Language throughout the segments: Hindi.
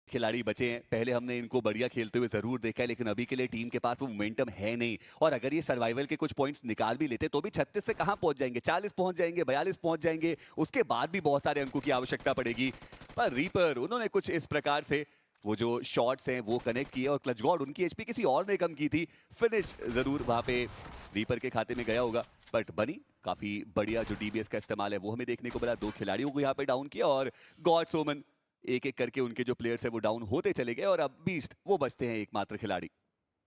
खिलाड़ी बचे हैं। पहले हमने इनको बढ़िया खेलते हुए जरूर देखा है, लेकिन अभी के लिए टीम के पास वो मोमेंटम है नहीं। और अगर ये सर्वाइवल के कुछ पॉइंट्स निकाल भी लेते तो भी 36 से कहां पहुंच जाएंगे, 40 पहुंच जाएंगे, 42 पहुंच जाएंगे, उसके बाद भी बहुत सारे अंकों की आवश्यकता पड़ेगी। पर रीपर उन्होंने कुछ इस प्रकार से वो जो शॉट्स हैं वो कनेक्ट किए, और क्लच गॉड उनकी एचपी किसी और ने कम की थी। फिनिश जरूर वहां पे रीपर के खाते में गया होगा, बट बनी काफी बढ़िया जो डीबीएस का इस्तेमाल है वो हमें देखने को मिला। 2 खिलाड़ियों को यहाँ पे डाउन किया, और गॉड सोमन एक एक करके उनके जो प्लेयर्स है वो डाउन होते चले गए, और अब बीस्ट वो बचते हैं एकमात्र खिलाड़ी।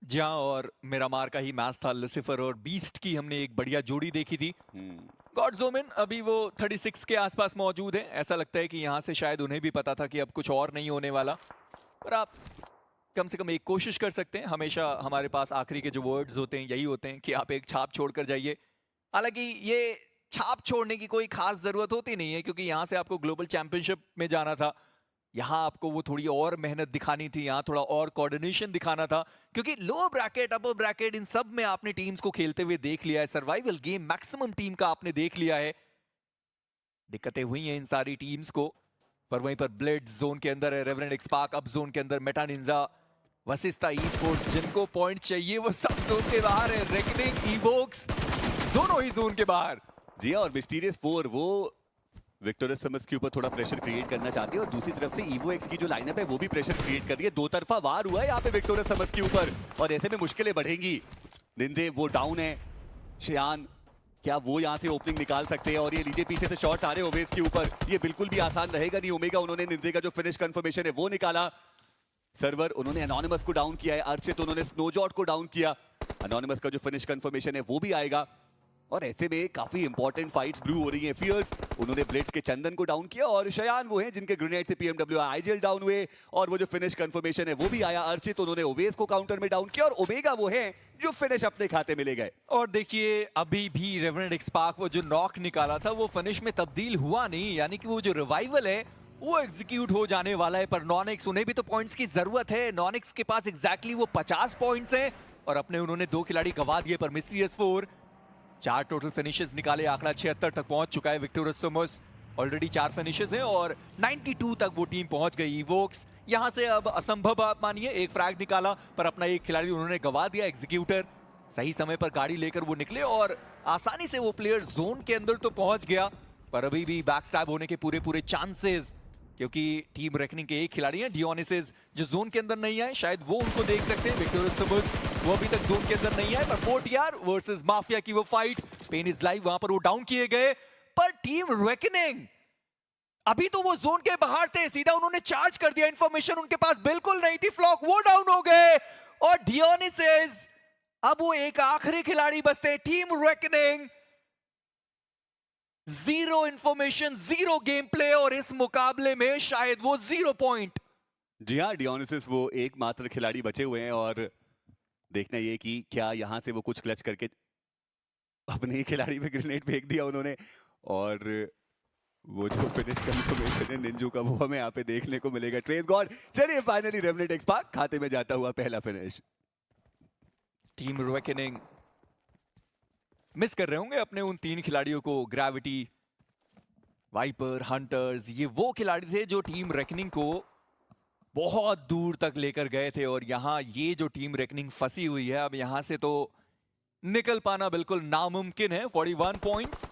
जी हाँ, और मेरा मार का ही मैच था। लुसिफर और बीस्ट की हमने एक बढ़िया जोड़ी देखी थी। गॉड जोमिन अभी वो 36 के आसपास मौजूद है। ऐसा लगता है कि यहाँ से शायद उन्हें भी पता था कि अब कुछ और नहीं होने वाला, पर आप कम से कम एक कोशिश कर सकते हैं। हमेशा हमारे पास आखिरी के जो वर्ड्स होते हैं यही होते हैं कि आप एक छाप छोड़कर जाइए। हालांकि ये छाप छोड़ने की कोई खास जरूरत होती नहीं है, क्योंकि यहाँ से आपको ग्लोबल चैंपियनशिप में जाना था। यहाँ आपको वो थोड़ी और मेहनत दिखानी थी, यहाँ थोड़ा और कोऑर्डिनेशन दिखाना था, क्योंकि लो ब्रैकेट अपर ब्रैकेट इन सब में आपने टीम्स को खेलते हुए देख लिया है। सर्वाइवल गेम मैक्सिमम टीम का आपने देख लिया है। दिक्कतें हुई हैं इन सारी टीम्स को, पर वहीं पर ब्लेड जोन के अंदर है, रेवरेंड एक्सपार्क अप जोन के अंदर, मेटा निंजा, वसिस्ता ई स्पोर्ट्स, जिनको पॉइंट चाहिए वो सब जोन के बाहर है। रेकनिंग, इवोक्स दोनों ही जोन के बाहर। जी और मिस्टीरियस 4 वो विक्टोरियस समर्स के ऊपर थोड़ा प्रेशर क्रिएट करना चाहती है, और दूसरी तरफ से ईवो एक्स की जो लाइनअप है वो भी प्रेशर क्रिएट कर रही है। दो तरफा वार हुआ है यहाँ पे विक्टोरियस समर्स के ऊपर, और ऐसे में मुश्किलें बढ़ेंगी। निंजे वो डाउन है, शयान क्या वो यहाँ से ओपनिंग निकाल सकते हैं, और ये लीजिए पीछे से शॉट आ रहे ओवेस के ऊपर, ये बिल्कुल भी आसान रहेगा नहीं। ओमेगा उन्होंने निंजे का जो फिनिश कंफर्मेशन है वो निकाला। सर्वर उन्होंने एनोनिमस को डाउन किया है, अर्चित उन्होंने स्नोजॉट को डाउन किया। एनोनिमस का जो फिनिश कंफर्मेशन है वो भी आएगा, और ऐसे में काफी इंपॉर्टेंट फाइट्स ब्लू हो रही हैं। फियर्स उन्होंने ब्लेड्स के चंदन को डाउन किया, और शयान वो हैं जिनके ग्रेनेड से पीएमडब्ल्यू आईजीएल डाउन हुए, और वो जो फिनिश कंफर्मेशन है वो भी आया। अर्चित उन्होंने ओवेस को काउंटर में डाउन किया, और ओमेगा वो है जो फिनिश अपने खाते में ले गए। और देखिए अभी भी रेवरेंड एक्सपार्क वो जो नॉक निकाला था वो फिनिश में तब्दील हुआ नहीं, यानी कि वो जो रिवाइवल है वो एग्जीक्यूट हो जाने वाला है। पर नॉनिक्स, उन्हें भी तो पॉइंट्स की जरूरत है। नॉनिक्स के पास एग्जैक्टली वो 50 पॉइंट्स हैं, और अपने उन्होंने 2 खिलाड़ी गवा दिए। पर मिस्टीरियस 4 4 टोटल फिनिशेस निकाले, आंकड़ा 76 तक पहुंच चुका है। विक्टोरियस सोमस ऑलरेडी 4 फिनिशेस हैं, और 92 तक वो टीम पहुंच गई। इवोक्स यहां से अब असंभव आप मानिए, एक फ्रैग निकाला पर अपना एक खिलाड़ी उन्होंने गवा दिया। एग्जीक्यूटर सही समय पर गाड़ी लेकर वो निकले, और आसानी से वो प्लेयर जोन के अंदर तो पहुंच गया, पर अभी भी बैकस्टैब होने के पूरे चांसेस, क्योंकि टीम रेकनिंग के एक खिलाड़ी हैं डियोनिसिस जो जोन के अंदर नहीं आए, शायद वो उनको देख सकते हैं। विक्टोरियस सोमस वो अभी तक जोन के अंदर नहीं आए, पर फोर्टियर वर्सेस माफिया की वो फाइट, पेन इज लाइव, वहां पर वो डाउन किए गए। पर टीम रेकनिंग अभी तो वो जोन के बाहर थे, सीधा उन्होंने चार्ज कर दिया। इंफॉर्मेशन उनके पास बिल्कुल नहीं थी। फ्लॉक वो डाउन हो गए, और डियोनिसिस अब वो एक आखिरी खिलाड़ी बचते हैं। Team reckoning 0 information, 0 game play, और इस मुकाबले में शायद वो 0 पॉइंट। जी हाँ, डियोनिसिस वो एकमात्र खिलाड़ी बचे हुए हैं, और देखना ये कि क्या यहां से वो कुछ क्लच करके अपने ही खिलाड़ी पे ग्रेनेड फेंक दिया उन्होंने, और वो जो फिनिश कंफर्मेशन है निंजू का वो हमें यहाँ पे देखने को मिलेगा। ट्रेस गॉड, चलिए फाइनली रेवरेंड एक्सपार्क खाते में जाता हुआ पहला फिनिश। टीम रेकनिंग मिस कर रहे होंगे अपने उन 3 खिलाड़ियों को, ग्रेविटी, वाइपर, हंटर्स। ये वो खिलाड़ी थे जो टीम रेकनिंग को बहुत दूर तक लेकर गए थे, और यहाँ ये जो टीम रेकनिंग फंसी हुई है, अब यहाँ से तो निकल पाना बिल्कुल नामुमकिन है। 41 पॉइंट्स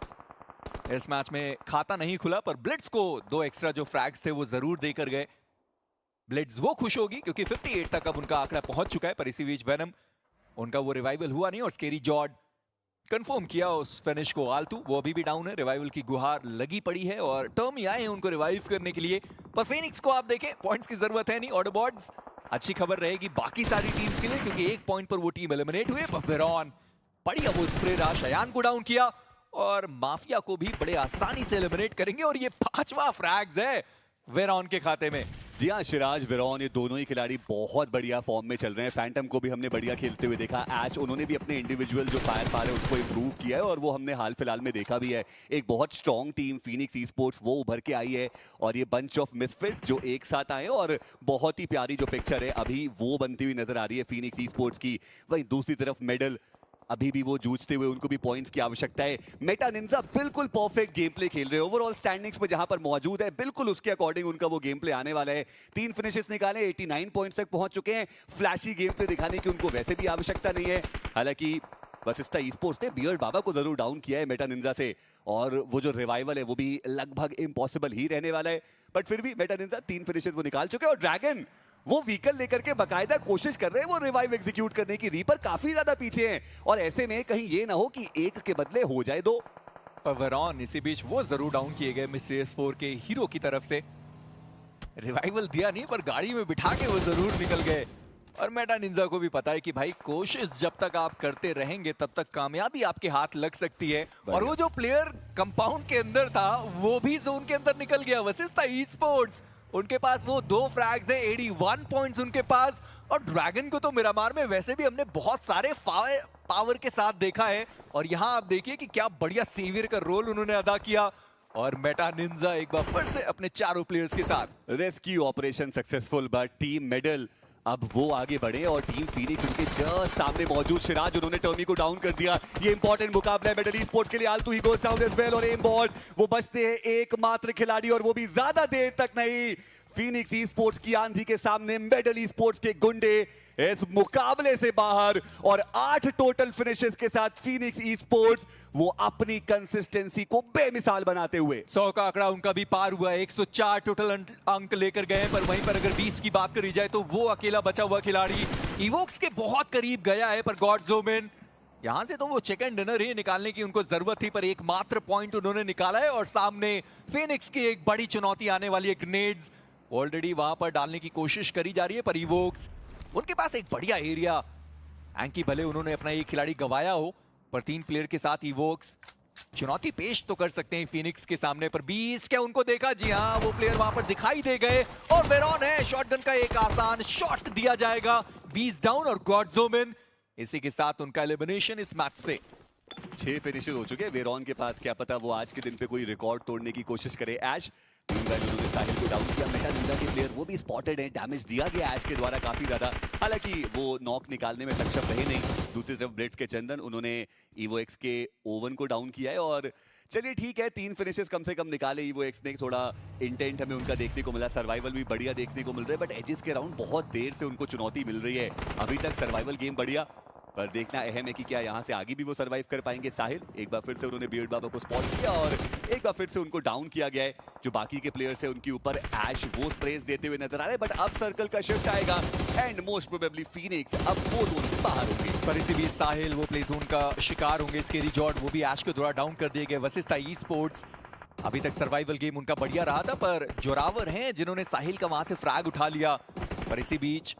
इस मैच में खाता नहीं खुला, पर ब्लिट्स को 2 एक्स्ट्रा जो फ्रैग्स थे वो जरूर देकर गए। ब्लिट्स वो खुश होगी क्योंकि 58 तक अब उनका आंकड़ा पहुंच चुका है। पर इसी बीच वेनम उनका वो रिवाइवल हुआ नहीं, और स्केरी जॉर्ड कंफर्म किया उस फिनिश को। आलतू वो अभी भी डाउन है, रिवाइवल की गुहार लगी पड़ी है, और टर्म ही आए हैं उनको रिवाइव करने के लिए। पर फेनिक्स को आप देखें, पॉइंट्स की जरूरत है नहीं। ऑर्डर बॉर्ड्स अच्छी खबर रहेगी बाकी सारी टीम्स के लिए, क्योंकि 1 पॉइंट पर वो टीम एलिमिनेट हुए। वेरॉन बढ़िया वो स्प्रे रहा, शयान को डाउन किया, और माफिया को भी बड़े आसानी से एलिमिनेट करेंगे, और ये 5वां फ्रैग्स है वेरॉन के खाते में। जी हाँ, शिराज, वेरॉन, ये दोनों ही खिलाड़ी बहुत बढ़िया फॉर्म में चल रहे हैं। फैंटम को भी हमने बढ़िया खेलते हुए देखा। ऐश उन्होंने भी अपने इंडिविजुअल जो फायर पावर है उसको इंप्रूव किया है, और वो हमने हाल फिलहाल में देखा भी है। एक बहुत strong team Phoenix e sports वो उभर के आई है, और ये बंच ऑफ मिसफिट जो एक साथ आए, और बहुत ही प्यारी जो पिक्चर है अभी वो बनती हुई नजर आ रही है फीनिक्स ई स्पोर्ट्स की। वहीं दूसरी तरफ मेडल अभी भी वो जूझते हुए, उनको भी पॉइंट्स की आवश्यकता है। मेटा निंजा बिल्कुल परफेक्ट गेम प्ले खेल रहे हैं, ओवरऑल स्टैंडिंग्स में जहां पर मौजूद है बिल्कुल उसके अकॉर्डिंग उनका वो गेम प्ले आने वाला है। 3 फिनिशेस निकाले, 89 पॉइंट्स तक पहुंच चुके हैं। फ्लैशी गेम प्ले दिखाने की उनको वैसे भी आवश्यकता नहीं है। हालांकि वशिष्ठा ई-स्पोर्ट्स ने बियर्ड बाबा को जरूर डाउन किया है मेटा निंजा से, और वो जो रिवाइवल है वो भी लगभग इम्पॉसिबल ही रहने वाला है। बट फिर भी मेटा निंजा 3 फिनिशेस वो निकाल चुके हैं, और ड्रैगन वो व्हीकल लेकर के बकायदा कोशिश कर रहे हैं वो रिवाइव एग्जीक्यूट करने की। रीपर काफी ज्यादा पीछे हैं, और ऐसे में कहीं ये ना हो कि एक के बदले हो जाए 2। पर वेरॉन इसी बीच वो जरूर डाउन किए गए मिस्टीरियस 4 के हीरो की तरफ से। रिवाइवल दिया नहीं, पर गाड़ी में बिठा के वो जरूर निकल गए। और मेटा निंजा को भी पता है कि भाई कोशिश जब तक आप करते रहेंगे तब तक कामयाबी आपके हाथ लग सकती है। और वो जो प्लेयर कंपाउंड के अंदर था वो भी जोन के अंदर निकल गया। वशिष्ठा ई-स्पोर्ट्स, उनके पास वो 2 फ्रैग्स है, 81 पॉइंट्स उनके पास। और ड्रैगन को तो मिरामार में वैसे भी हमने बहुत सारे पावर के साथ देखा है, और यहाँ आप देखिए कि क्या बढ़िया सेवियर का रोल उन्होंने अदा किया। और मेटा निंजा एक बार फिर से अपने चारों प्लेयर्स के साथ। Rescue operation successful, but team medal अब वो आगे बढ़े, और टीम फीनिक्स उनके जस्ट सामने मौजूद। सिराज उन्होंने टर्मी को डाउन कर दिया। ये इंपॉर्टेंट मुकाबला है मेडल ई स्पोर्ट्स के लिए। आल्तू ही गोस डाउन एज वेल, और एम बॉट वो बचते हैं एकमात्र खिलाड़ी, और वो भी ज्यादा देर तक नहीं। फीनिक्स ई स्पोर्ट्स की आंधी के सामने मेडल ई स्पोर्ट्स के गुंडे इस मुकाबले से बाहर, और 8 टोटल फिनिशेस के साथ फीनिक्स ई स्पोर्ट्स वो अपनी कंसिस्टेंसी को बेमिसाल बनाते हुए 100 का आंकड़ा उनका भी पार हुआ है। 104 टोटल अंक लेकर गए। पर वहीं पर अगर 20 की बात करी जाए तो वो अकेला बचा हुआ खिलाड़ी इवोक्स के बहुत करीब गया है। पर गॉड जोमिन यहां से तो वो चिकन डिनर ही निकालने की उनको जरूरत थी, पर एकमात्र पॉइंट उन्होंने निकाला है। और सामने फिनिक्स की एक बड़ी चुनौती आने वाली है। ग्रेनेड्स ऑलरेडी वहां पर डालने की कोशिश करी जा रही है, पर इवोक्स उनके पास एक बढ़िया एरिया। एंकी भले उन्होंने अपना एक खिलाड़ी गवाया हो, पर 3 प्लेयर के साथ इवोक्स चुनौती पेश तो कर सकते हैं फिनिक्स के सामने। पर 20 क्या उनको देखा? जी हाँ, वो प्लेयर वहां पर दिखाई दे गए, और वेरॉन है। शॉटगन का एक आसान शॉट दिया जाएगा। 20 डाउन, और गॉड जोमिन इसी के साथ उनका एलिमिनेशन इस मैच से। 6 फिनिशेस हो चुके हैं वेरॉन के पास। क्या पता वो आज के दिन पे कोई रिकॉर्ड तोड़ने की कोशिश करे। ऐश उन्होंने साहिल को डाउन किया। मेटा निंजा के प्लेयर वो भी स्पॉटेड है, डैमेज दिया गया ऐश के द्वारा काफी ज्यादा। हालांकि वो नॉक निकालने में सक्षम रहे नहीं। दूसरी तरफ ब्लेड्स के चंदन उन्होंने ईवो एक्स के ओवन को डाउन किया है। और चलिए ठीक है, 3 फिनिशेस कम से कम निकाले ईवो एक्स ने। थोड़ा इंटेंट हमें उनका देखने को मिला, सर्वाइवल भी बढ़िया देखने को मिल रहा है। बट एजिस के राउंड बहुत देर से उनको चुनौती मिल रही है। अभी तक सर्वाइवल गेम बढ़िया, पर देखना अहम है कि क्या यहाँ से आगे भी वो सरवाइव कर पाएंगे। साहिल एक बार फिर से उन्होंने बियर्ड बाबा को स्पॉट किया, और एक बार फिर से उनको डाउन किया गया है। जो बाकी के प्लेयर्स हैं उनके ऊपर ऐश वो स्प्रेस देते हुए नजर आ रहे हैं। बट अब सर्कल का शिफ्ट आएगा, एंड मोस्ट प्रोबेबली फिनिक्स अब वो जोन से बाहर होंगे। पर इसी बीच साहिल वो प्ले जोन का शिकार होंगे। स्केरी जॉर्ड वो भी ऐश के द्वारा डाउन कर दिए गए। वशिष्ठा ई स्पोर्ट्स अभी तक सर्वाइवल गेम उनका बढ़िया रहा था, पर जोरावर हैं जिन्होंने साहिल का वहां से फ्रैग उठा लिया। पर इसी बीच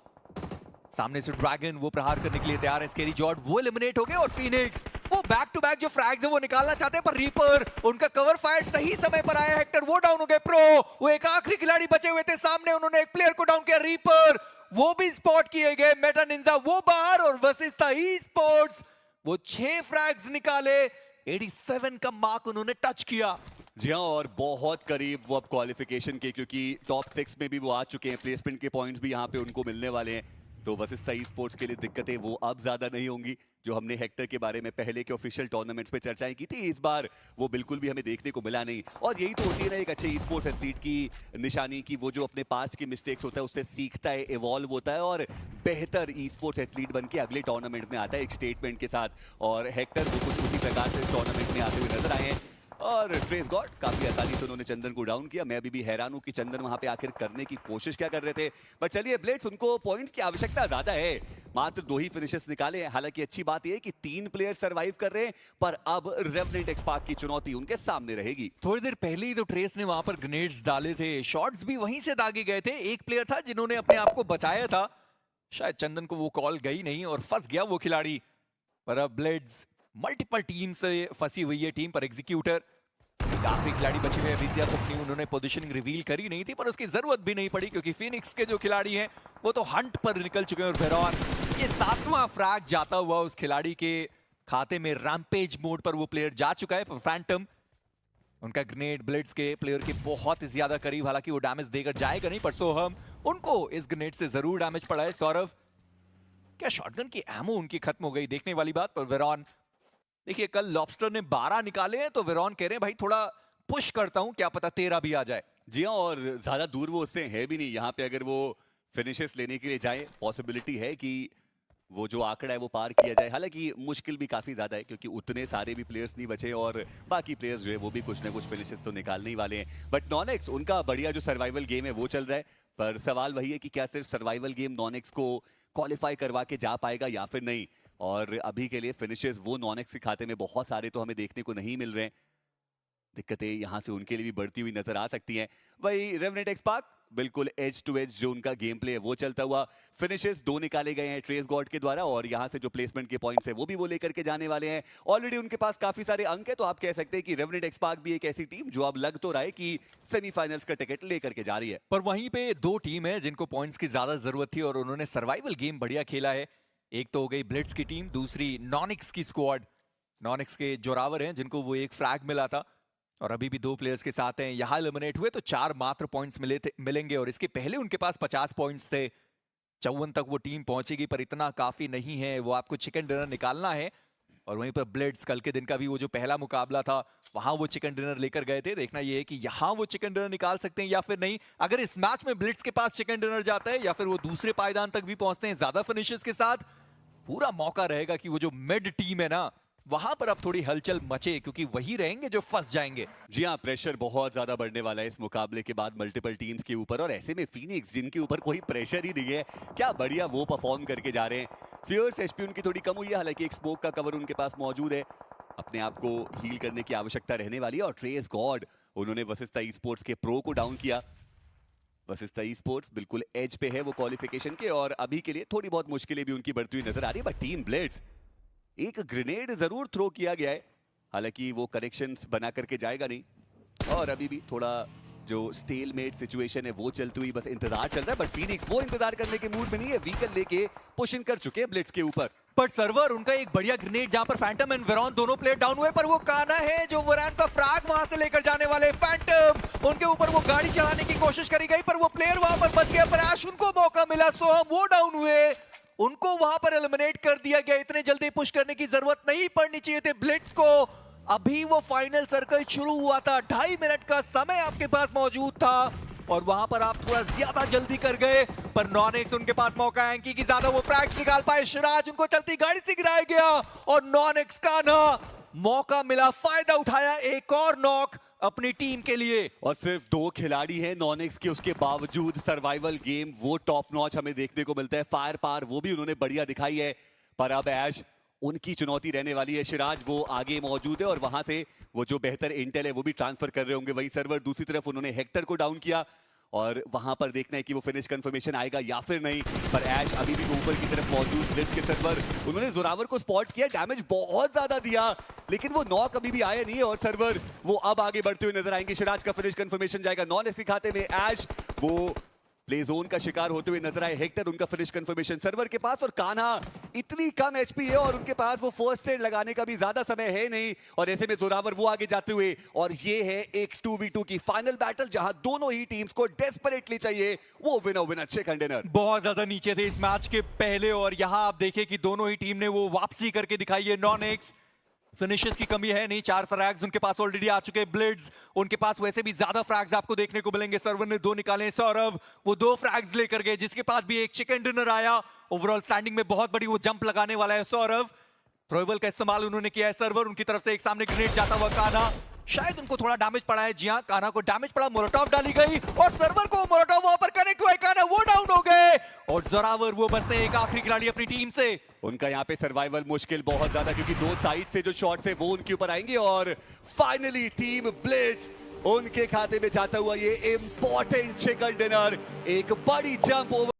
सामने से ड्रैगन वो प्रहार करने के लिए तैयार है। स्केरी जॉर्ड वो एलिमिनेट हो गए, और फिनिक्स वो बैक टू बैक जो फ्रैग्स है वो निकालना चाहते हैं। पर रीपर उनका कवर फायर सही समय पर आया। हेक्टर वो डाउन हो गए। प्रो वो एक आखिरी खिलाड़ी बचे हुए थे सामने, उन्होंने एक प्लेयर को डाउन किया। रीपर वो भी स्पॉट किए गए। मेटा निंजा वो बाहर, और वशिष्ठा ई स्पोर्ट्स वो 6 फ्रैग्स निकाले। 87 का मार्क उन्होंने टच किया। जी हाँ, और बहुत करीब वो अब क्वालिफिकेशन के, क्योंकि टॉप 6 में भी वो आ चुके हैं। प्लेसमेंट के पॉइंट्स भी यहाँ पे उनको मिलने वाले हैं। तो वशिष्ठा ई स्पोर्ट्स के लिए दिक्कतें वो अब ज्यादा नहीं होंगी। जो हमने हेक्टर के बारे में पहले के ऑफिशियल टूर्नामेंट्स पे चर्चाएं की थी, इस बार वो बिल्कुल भी हमें देखने को मिला नहीं। और यही तो होती है ना एक अच्छे ई स्पोर्ट्स एथलीट की निशानी, की वो जो अपने पास्ट की मिस्टेक्स होता है उससे सीखता है, इवॉल्व होता है, और बेहतर ई स्पोर्ट्स एथलीट बन के अगले टूर्नामेंट में आता है एक स्टेटमेंट के साथ। और हेक्टर वो कुछ उसी प्रकार से इस टूर्नामेंट में आते हुए नजर आए हैं। और ट्रेस गॉड काफी आसानी से उन्होंने चंदन को डाउन किया। मैं अभी भी हैरान हूं कि चंदन वहां पे आखिर करने की कोशिश क्या कर रहे थे। पर चलिए, ब्लेड्स उनको पॉइंट्स की आवश्यकता ज्यादा है, मात्र 2 ही फिनिशेस निकाले। हालांकि अच्छी बात यह है कि 3 प्लेयर सर्वाइव कर रहे हैं, पर अब रेवेनेंट एक्सपार्क की चुनौती उनके सामने रहेगी। थोड़ी देर पहले ही तो ट्रेस ने वहां पर ग्रेनेड्स डाले थे, शॉट्स भी वहीं से दागे गए थे। एक प्लेयर था जिन्होंने अपने आप को बचाया था, शायद चंदन को वो कॉल गई नहीं और फंस गया वो खिलाड़ी। पर अब ब्लेड्स मल्टीपल टीम से फंसी हुई है। टीम पर एग्जीक्यूटर काफी खिलाड़ी बचे हुए। विद्या अपनी उन्होंने पोजीशनिंग रिवील करी नहीं थी, पर उसकी जरूरत भी नहीं पड़ी, क्योंकि फिनिक्स के जो खिलाड़ी हैं वो तो हंट पर निकल चुके हैं। और वेरॉन ये 7वां फ्रैग जाता हुआ उस खिलाड़ी के खाते में। रैम्पेज मोड पर वो प्लेयर जा चुका है। फैंटम उनका ग्रेनेड ब्लेड्स के प्लेयर के बहुत ज्यादा करीब, हालांकि वो डैमेज देकर जाएगा नहीं, पर सोहम उनको इस ग्रेनेड से जरूर डैमेज पड़ा है। सौरभ क्या शॉटगन की एमो उनकी खत्म हो गई, देखने वाली बात। पर वेरॉन, देखिए कल लॉबस्टर ने 12 निकाले हैं तो वेरॉन कह रहे हैं भाई थोड़ा पुश करता हूं, क्या पता 13 भी आ जाए। जी हाँ, और ज्यादा दूर वो उससे है भी नहीं। यहाँ पे अगर वो फिनिशेस लेने के लिए जाए, पॉसिबिलिटी है कि वो जो आंकड़ा है वो पार किया जाए। हालांकि मुश्किल भी काफी ज्यादा है क्योंकि उतने सारे भी प्लेयर्स नहीं बचे और बाकी प्लेयर्स जो है वो भी कुछ ना कुछ फिनिशेस तो निकालने ही वाले हैं। बट नॉनेक्स, उनका बढ़िया जो सर्वाइवल गेम है वो चल रहा है। पर सवाल वही है कि क्या सिर्फ सर्वाइवल गेम नॉनेक्स को क्वालिफाई करवा के जा पाएगा या फिर नहीं। और अभी के लिए फिनिशेस वो नॉनेक्स के खाते में बहुत सारे तो हमें देखने को नहीं मिल रहे हैं। दिक्कतें यहाँ से उनके लिए भी बढ़ती हुई नजर आ सकती हैं। वही रेवनेंट एक्सपार्क, बिल्कुल एज टू एज जो उनका गेम प्ले है वो चलता हुआ। फिनिशेस 2 निकाले गए हैं ट्रेस गॉड के द्वारा और यहाँ से जो प्लेसमेंट के पॉइंट्स है वो भी वो लेकर के जाने वाले हैं। ऑलरेडी उनके पास काफी सारे अंक है, तो आप कह सकते हैं कि रेवनेंट एक्सपार्क भी एक ऐसी टीम जो अब लग तो रहा है कि सेमीफाइनल्स का टिकट लेकर के जा रही है। पर वहीं पे 2 टीम है जिनको पॉइंट्स की ज्यादा जरूरत थी और उन्होंने सर्वाइवल गेम बढ़िया खेला है। एक तो हो गई ब्लिट्स की टीम, दूसरी नॉनिक्स की स्क्वाड। नॉनिक्स के जोरावर हैं जिनको वो एक फ्रैग मिला था और अभी भी 2 प्लेयर्स के साथ हैं। यहाँ एलिमिनेट हुए तो 4 मात्र पॉइंट्स मिलेंगे और इसके पहले उनके पास 50 पॉइंट्स थे। 54 तक वो टीम पहुंचेगी, पर इतना काफी नहीं है, वो आपको चिकन डिनर निकालना है। और वहीं पर ब्लिट्स, कल के दिन का भी वो जो पहला मुकाबला था वहां वो चिकन डिनर लेकर गए थे। देखना ये है कि यहाँ वो चिकन डिनर निकाल सकते हैं या फिर नहीं। अगर इस मैच में ब्लिट्स के पास चिकन डिनर जाता है या फिर वो दूसरे पायदान तक भी पहुंचते हैं ज्यादा फिनिशेस के साथ, पूरा मौका रहेगा कि वो जो मिड टीम है ना वहां पर अब थोड़ी हलचल मचे, क्योंकि वही रहेंगे जो फंस जाएंगे। जी हाँ, प्रेशर बहुत ज्यादा बढ़ने वाला है इस मुकाबले के बाद मल्टीपल टीम्स के ऊपर। और ऐसे में फीनिक्स जिनके ऊपर कोई प्रेशर ही नहीं है, क्या बढ़िया वो परफॉर्म करके जा रहे हैं। फियर्स एचपी उनकी थोड़ी कम हुई है, हालांकि एक स्मोक का कवर उनके पास मौजूद है। अपने आप को हील करने की आवश्यकता रहने वाली है। और ट्रेस गॉड, उन्होंने वशिष्ठा ई स्पोर्ट्स के प्रो को डाउन किया। वशिष्ठा ई स्पोर्ट्स बिल्कुल एज पे है वो क्वालिफिकेशन के, और अभी के लिए थोड़ी बहुत मुश्किलें भी उनकी बढ़ती हुई नजर आ रही है। बट टीम ब्लिट्स, एक ग्रेनेड जरूर थ्रो किया गया है, हालांकि वो करेक्शंस बना करके जाएगा नहीं। और अभी भी थोड़ा जो स्टेलमेट सिचुएशन है वो चलती हुई बस इंतजार चल रहा है। बट फीनिक्स वो इंतजार करने के मूड में नहीं है, व्हीकल लेके पुशिंग कर चुके हैं ब्लिट्स के ऊपर। पर सर्वर उनका एक बढ़िया ग्रेनेड जहां पर फैंटम एंड वेरॉन दोनों प्लेयर डाउन हुए, पर वो काना है जो वरान का फ्रैग वहां से लेकर जाने वाले। फैंटम उनके ऊपर वो गाड़ी चलाने की कोशिश करी गई पर वो प्लेयर वहां पर बच गया, पर ऐश उनको मौका मिला, सो हम वो डाउन हुए, उनको वहां पर एलिमिनेट कर दिया गया। इतने जल्दी पुश करने की जरूरत नहीं पड़नी चाहिए थी ब्लिट्स को। अभी वो फाइनल सर्कल शुरू हुआ था, 2.5 मिनट का समय आपके पास मौजूद था और वहां पर आप थोड़ा ज्यादा जल्दी कर गए। पर नॉनेक्स, उनके पास मौका है कि ज्यादा वो फ्रैग्स निकाल पाए। सिराज उनको चलती गाड़ी से गिराया गया और नॉनेक्स का ना मौका मिला, फायदा उठाया, एक और नॉक अपनी टीम के लिए। और सिर्फ 2 खिलाड़ी हैं नॉनेक्स के, उसके बावजूद सर्वाइवल गेम वो टॉप नॉच हमें देखने को मिलता है। फायर पावर वो भी उन्होंने बढ़िया दिखाई है। पर अब ऐश, उनकी चुनौती रहने वाली है। सिराज वो आगे मौजूद है और वहां से वो जो बेहतर इंटेल है वो भी ट्रांसफर कर रहे होंगे। वही सर्वर दूसरी तरफ उन्होंने हेक्टर को डाउन किया और वहां पर देखना है कि वो फिनिश कंफर्मेशन आएगा या फिर नहीं। पर ऐश अभी भी ऊपर की तरफ मौजूद। ब्लिट्स के सर्वर, उन्होंने जोरावर को स्पॉट किया, डैमेज बहुत ज्यादा दिया, लेकिन वो नॉक अभी भी आया नहीं है। और सर्वर वो अब आगे बढ़ते हुए नजर आएंगे। सिराज का फिनिश कंफर्मेशन जाएगा नॉन एसी खाते में। ऐश वो प्ले जोन का शिकार होते हुए नजर आए। हेक्टर उनका फिनिश कंफर्मेशन सर्वर के पास। और कान्हा इतनी कम एचपी है और उनके पास वो फर्स्ट एड लगाने का भी ज्यादा समय है नहीं। और ऐसे में जोरावर वो आगे जाते हुए, और ये है एक 2v2 की फाइनल बैटल जहां दोनों ही टीम्स को डेस्परेटली चाहिए वो विनर चिकन डिनर। बहुत ज्यादा नीचे थे इस मैच के पहले और यहां आप देखें कि दोनों ही टीम ने वो वापसी करके दिखाई है। नॉनेक्स फिनिशेस की कमी है नहीं, 4 फ्रैग्स उनके पास ऑलरेडी आ चुके हैं। ब्लिट्स, उनके पास वैसे भी ज्यादा फ्रैग्स आपको देखने को मिलेंगे। सर्वर ने 2 निकाले। सौरभ वो 2 फ्रैग्स लेकर गए, जिसके पास भी एक चिकन डिनर आया। ओवरऑल स्टैंडिंग में बहुत बड़ी वो जंप लगाने वाला है सौरभ। थ्रोएबल का इस्तेमाल उन्होंने किया है। सर्वर, उनकी तरफ से एक सामने ग्रेनेड जाता हुआ काना, शायद उनको थोड़ा डैमेज पड़ा है। जी हाँ, काना को डैमेज पड़ा, मोलोटॉव डाली गई और सर्वर को मोलोटॉव वहां पर कनेक्ट हुआ। काना वो डाउन हो गए और जोरावर वो बचते हैं एक आखिरी खिलाड़ी अपनी टीम से। उनका यहाँ पे सर्वाइवल मुश्किल बहुत ज्यादा, क्योंकि 2 साइड से जो शॉट्स है वो उनके ऊपर आएंगे। और फाइनली टीम ब्लिट्स, उनके खाते में जाता हुआ ये इंपॉर्टेंट चिकन डिनर, एक बड़ी जंप ओवर